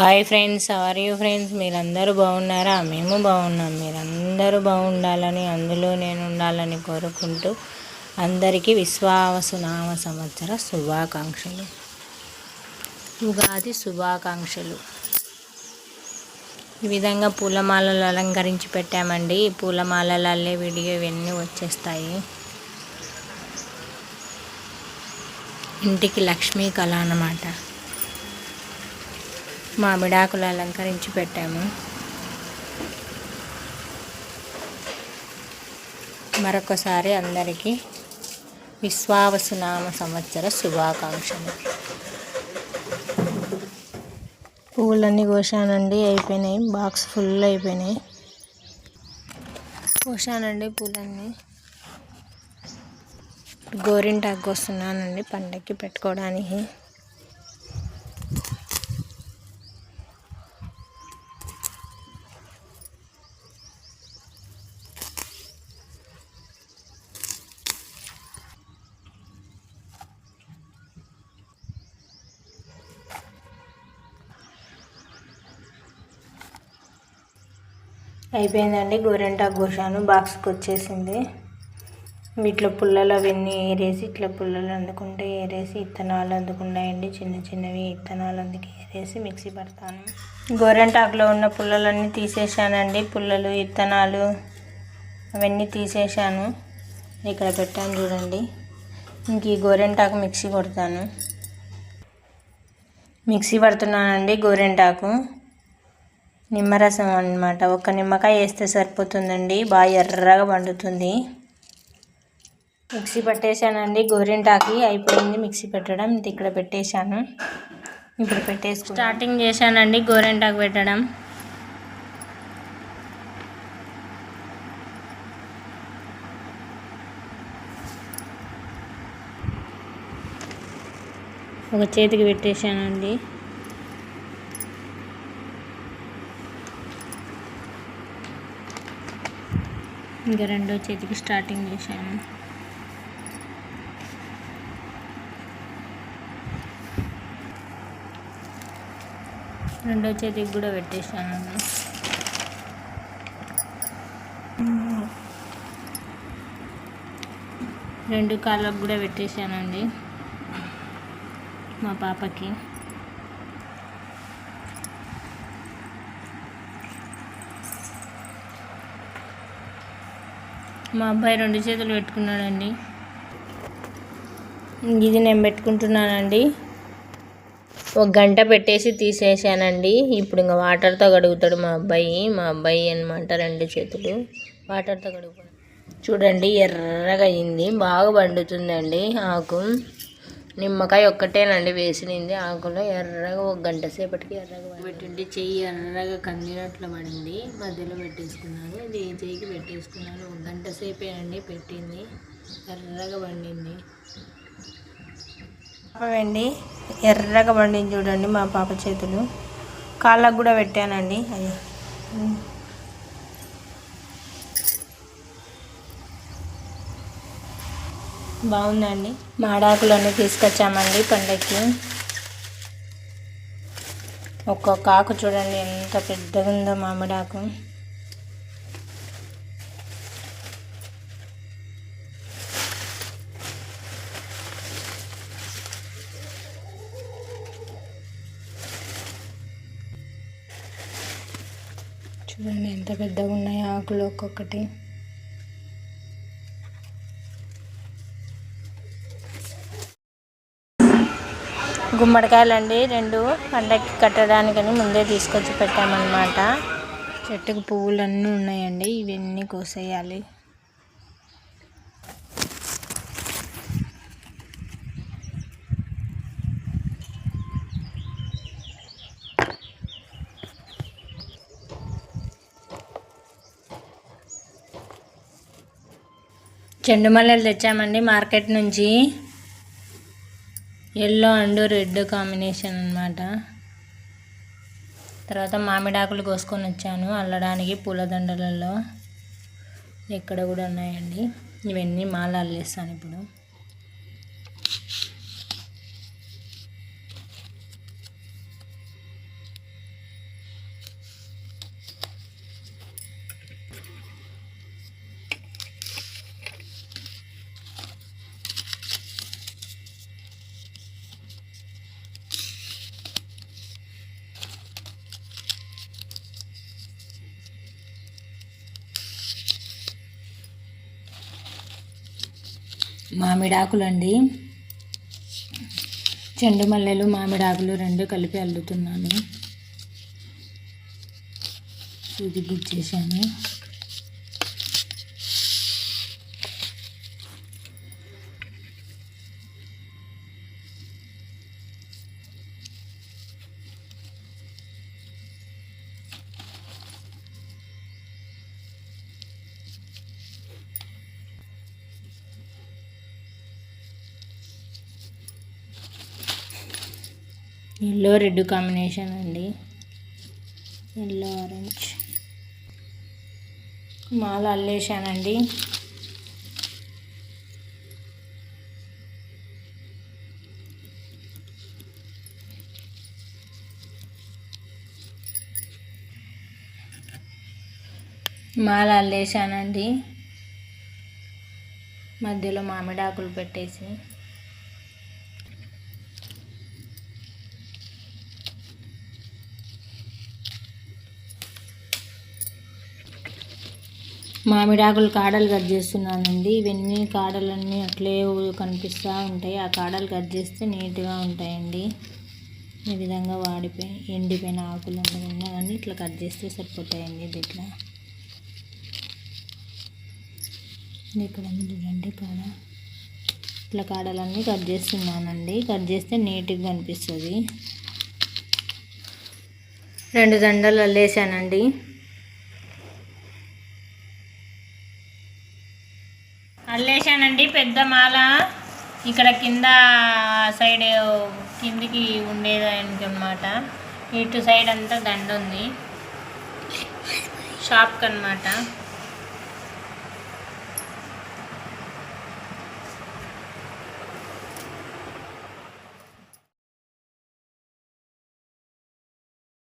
Hi friends, are you friends? మీరందరూ బాగున్నారా? మేము బాగున్నాం. మీరందరూ బాగుండాలని, అందులో నేను ఉండాలని కోరుకుంటూ అందరికీ విశ్వావసునామ సంవత్సర శుభాకాంక్షలు, ఉగాది శుభాకాంక్షలు. ఈ విధంగా పూలమాలలు అలంకరించి పెట్టామండి. ఈ పూలమాలలు అల్లే వీడియో ఇవన్నీ వచ్చేస్తాయి. ఇంటికి లక్ష్మీ కళ అన్నమాట. మామిడాకులు అలంకరించి పెట్టాము. మరొకసారి అందరికీ విశ్వావసునామ సంవత్సర శుభాకాంక్షలు. పువ్వులన్నీ కోసానండి, అయిపోయినాయి. బాక్స్ ఫుల్ అయిపోయినాయి. కోసానండి పూలన్నీ. గోరింటాకు వస్తున్నానండి పండక్కి పెట్టుకోవడానికి. అయిపోయిందండి. గోరింటాకు కోసాను, బాక్స్కి వచ్చేసింది. వీటిలో పుల్లలు అవన్నీ ఏరేసి, ఇట్లా పుల్లలు అందుకుంటే ఏరేసి, ఇత్తనాలు అందుకున్నాయండి, చిన్న చిన్నవి ఇత్తనాలు అందుకే ఏరేసి మిక్సీ పడతాను. గోరింటాకులో ఉన్న పుల్లలన్నీ తీసేసానండి. పుల్లలు, ఇత్తనాలు అవన్నీ తీసేసాను. ఇక్కడ పెట్టాను చూడండి. ఇంక ఈ గోరింటాకు మిక్సీ కొడతాను. మిక్సీ పడుతున్నానండి గోరింటాకు. నిమ్మరసం అన్నమాట. ఒక నిమ్మకాయ వేస్తే సరిపోతుందండి, బాగా ఎర్రగా పండుతుంది. మిక్సీ పట్టేశానండి. గోరింటాకి అయిపోయింది మిక్సీ పెట్టడం. ఇది ఇక్కడ పెట్టేశాను. ఇప్పుడు స్టార్టింగ్ చేశానండి గోరింటాకు పెట్టడం. ఒక చేతికి పెట్టేశానండి. ఇంకా రెండో చేతికి స్టార్టింగ్ చేశాను. రెండో చేతికి కూడా పెట్టేశాను. రెండు కాళ్ళకు కూడా పెట్టేశానండి మా పాపకి. మా అబ్బాయి రెండు చేతులు పెట్టుకున్నాడండి. ఇది నేను పెట్టుకుంటున్నానండి. ఒక గంట పెట్టేసి తీసేసానండి. ఇప్పుడు ఇంకా వాటర్తో కడుగుతాడు మా అబ్బాయి అనమాట. రెండు చేతులు వాటర్తో కడుగుతాడు. చూడండి ఎర్రగా అయింది, బాగా పండుతుందండి ఆకు. నిమ్మకాయ ఒక్కటేనండి వేసినింది ఆకులో. ఎర్రగా ఒక గంట సేపటికి ఎర్రగా పెట్టండి. చెయ్యి ఎర్రగా కందినట్లు పడింది. మధ్యలో పెట్టేసుకున్నాను. ఇది చెయ్యికి పెట్టేసుకున్నాను. ఒక గంట సేపే అండి పెట్టింది. ఎర్రగా పండింది. పాపండి ఎర్రగా పండింది చూడండి మా పాప చేతులు. కాళ్ళకు కూడా పెట్టానండి. అయ్యో బాగుందండి. మామిడాకులన్నీ తీసుకొచ్చామండి పండక్కి. ఒక్కొక్క ఆకు చూడండి ఎంత పెద్దగా ఉందో మామిడాకు. చూడండి ఎంత పెద్దగా ఉన్నాయి ఆకులు ఒక్కొక్కటి. గుమ్మడికాయలండి రెండు పండక్కి కట్టడానికని ముందే తీసుకొచ్చి పెట్టామన్నమాట. చెట్టుకు పువ్వులన్నీ ఉన్నాయండి. ఇవన్నీ కోసేయాలి. చెండు మల్లెలు తెచ్చామండి మార్కెట్ నుంచి. ఎల్లో అండ్ రెడ్ కాంబినేషన్ అన్నమాట. తర్వాత మామిడాకులు కోసుకొని వచ్చాను అల్లడానికి పూలదండలలో. ఎక్కడ కూడా ఉన్నాయండి. ఇవన్నీ మాల అల్లేస్తాను ఇప్పుడు. మామిడాకులు అండి, చెండు మల్లెలు మామిడాకులు రెండు కలిపి అల్లుతున్నాను. సూది గుచ్చేసాను. ఎల్లో రెడ్ కాంబినేషన్ అండి, ఎల్లో ఆరెంజ్. మాల అల్లేసానండి. మాల అల్లేసానండి, మధ్యలో మామిడాకులు పెట్టేసి. మామిడాకులు కాడలు కట్ చేస్తున్నానండి. ఇవన్నీ కాడలన్నీ అట్లే కనిపిస్తూ ఉంటాయి. ఆ కాడలు కట్ చేస్తే నీట్గా ఉంటాయండి. ఈ విధంగా ఎండిపోయిన ఆకులు ఉన్నా కానీ ఇట్లా కట్ చేస్తే సరిపోతాయండి. ఇది ఇక్కడ చూడండి కాడ, ఇట్లా కాడలన్నీ కట్ చేస్తున్నానండి. కట్ చేస్తే నీట్గా కనిపిస్తుంది. 2 దండలు అల్లేసానండి. అల్లేసానండి పెద్ద మాల. ఇక్కడ కింద సైడ్ కిందికి ఉండేదానికి అన్నమాట. ఇటు సైడ్ అంతా దండ ఉంది, షాప్కి అన్నమాట.